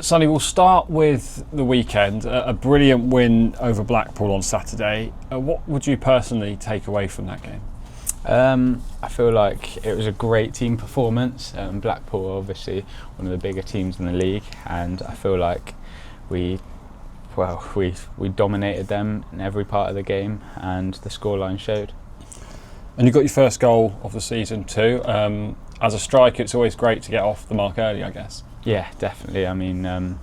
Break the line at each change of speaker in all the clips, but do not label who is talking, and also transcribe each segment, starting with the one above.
Sonny, we'll start with the weekend. A brilliant win over Blackpool on Saturday. What would you personally take away from that game?
I feel like it was a great team performance. Blackpool are obviously one of the bigger teams in the league, and I feel like we dominated them in every part of the game, and the scoreline showed.
And you got your first goal of the season too. As a striker, it's always great to get off the mark early, I guess.
Yeah, definitely. I mean,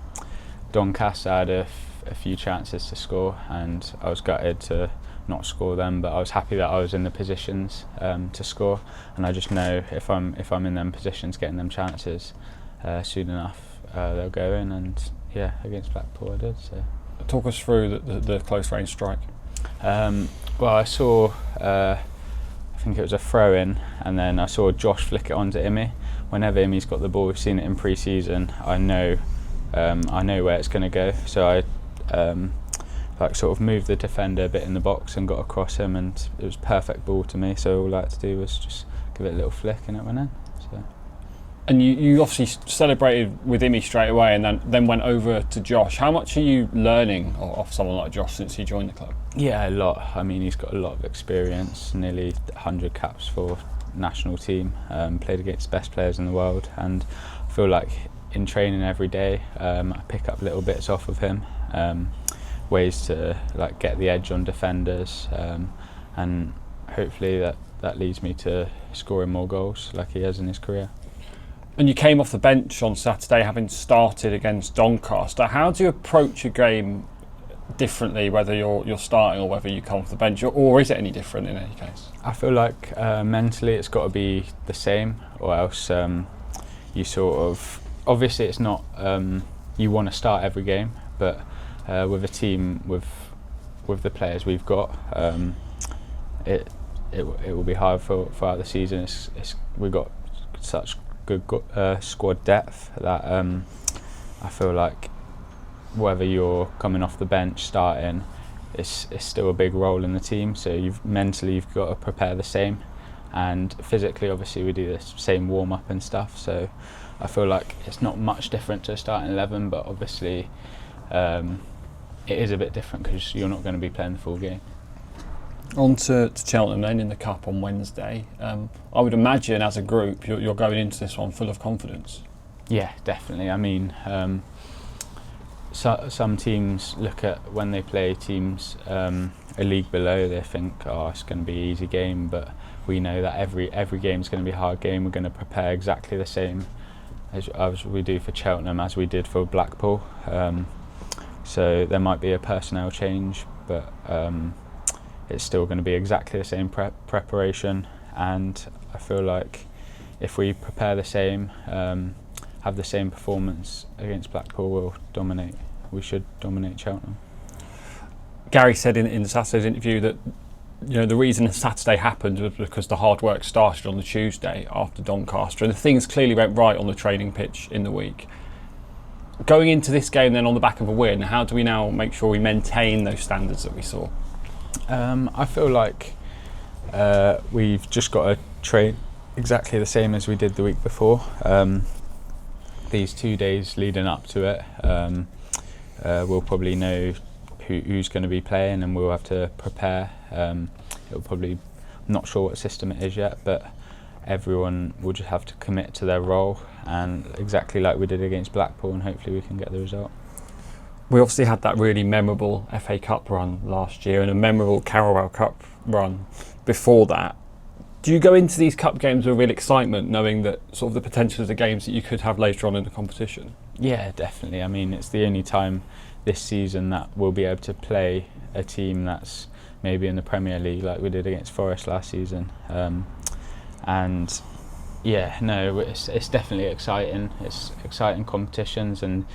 Doncaster had a few chances to score, and I was gutted to not score them, but I was happy that I was in the positions to score, and I just know if I'm in them positions, getting them chances soon enough, they'll go in. And yeah, against Blackpool I did. So
talk us through the close range strike.
Well, I saw I think it was a throw in, and then I saw Josh flick it onto Imi. Whenever Imi's got the ball, we've seen it in pre-season, I know where it's going to go. So I sort of moved the defender a bit in the box and got across him, and it was a perfect ball to me. So all I had to do was just give it a little flick and it went in. So.
And you obviously celebrated with Imi straight away, and then went over to Josh. How much are you learning off someone like Josh since he joined the club?
Yeah, a lot. I mean, he's got a lot of experience, nearly 100 caps for national team, played against the best players in the world, and I feel like in training every day I pick up little bits off of him, ways to like get the edge on defenders, and hopefully that leads me to scoring more goals like he has in his career.
And you came off the bench on Saturday, having started against Doncaster. How do you approach a game differently, whether you're starting or whether you come off the bench, or is it any different in any case?
I feel like mentally it's got to be the same, or else you sort of, obviously it's not, you want to start every game, but with a team with the players we've got, it will be hard throughout the season. We've got such good squad depth that I feel like whether you're coming off the bench, starting, it's still a big role in the team. So you've got to prepare the same, and physically obviously we do the same warm up and stuff. So I feel like it's not much different to a starting 11, but obviously it is a bit different because you're not going to be playing the full game.
On to Cheltenham then in the Cup on Wednesday. I would imagine as a group you're going into this one full of confidence.
Yeah, definitely. I mean, some teams look at when they play teams a league below, they think, oh, it's going to be an easy game, but we know that every game is going to be a hard game. We're going to prepare exactly the same as we do for Cheltenham, as we did for Blackpool. So there might be a personnel change, but it's still going to be exactly the same preparation, and I feel like if we prepare the same, have the same performance against Blackpool, we'll dominate. We should dominate Cheltenham.
Gary said in Saturday's interview that the reason Saturday happened was because the hard work started on the Tuesday after Doncaster, and the things clearly went right on the training pitch in the week. Going into this game then on the back of a win, how do we now make sure we maintain those standards that we saw?
I feel like we've just got to train exactly the same as we did the week before. These 2 days leading up to it, we'll probably know who's going to be playing, and we'll have to prepare. It'll probably, I'm not sure what system it is yet, but everyone will just have to commit to their role, and exactly like we did against Blackpool, and hopefully we can get the result.
We obviously had that really memorable FA Cup run last year and a memorable Carabao Cup run before that. Do you go into these cup games with real excitement, knowing that sort of the potential of the games that you could have later on in the competition?
Yeah, definitely. I mean, it's the only time this season that we'll be able to play a team that's maybe in the Premier League, like we did against Forest last season. And yeah, no, it's definitely exciting. It's exciting competitions, and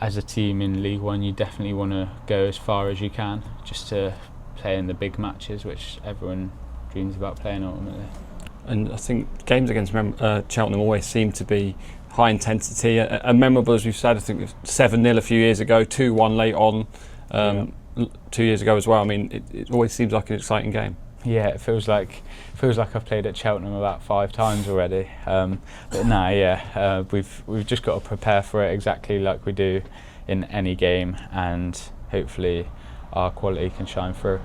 as a team in League One, you definitely want to go as far as you can, just to play in the big matches, which everyone dreams about playing ultimately.
And I think games against Cheltenham always seem to be high intensity and memorable, as we've said. I think 7-0 a few years ago, 2-1 late on 2 years ago as well. I mean, it always seems like an exciting game.
Yeah, it feels like I've played at Cheltenham about 5 times already. But no, yeah, we've just got to prepare for it exactly like we do in any game, and hopefully our quality can shine through.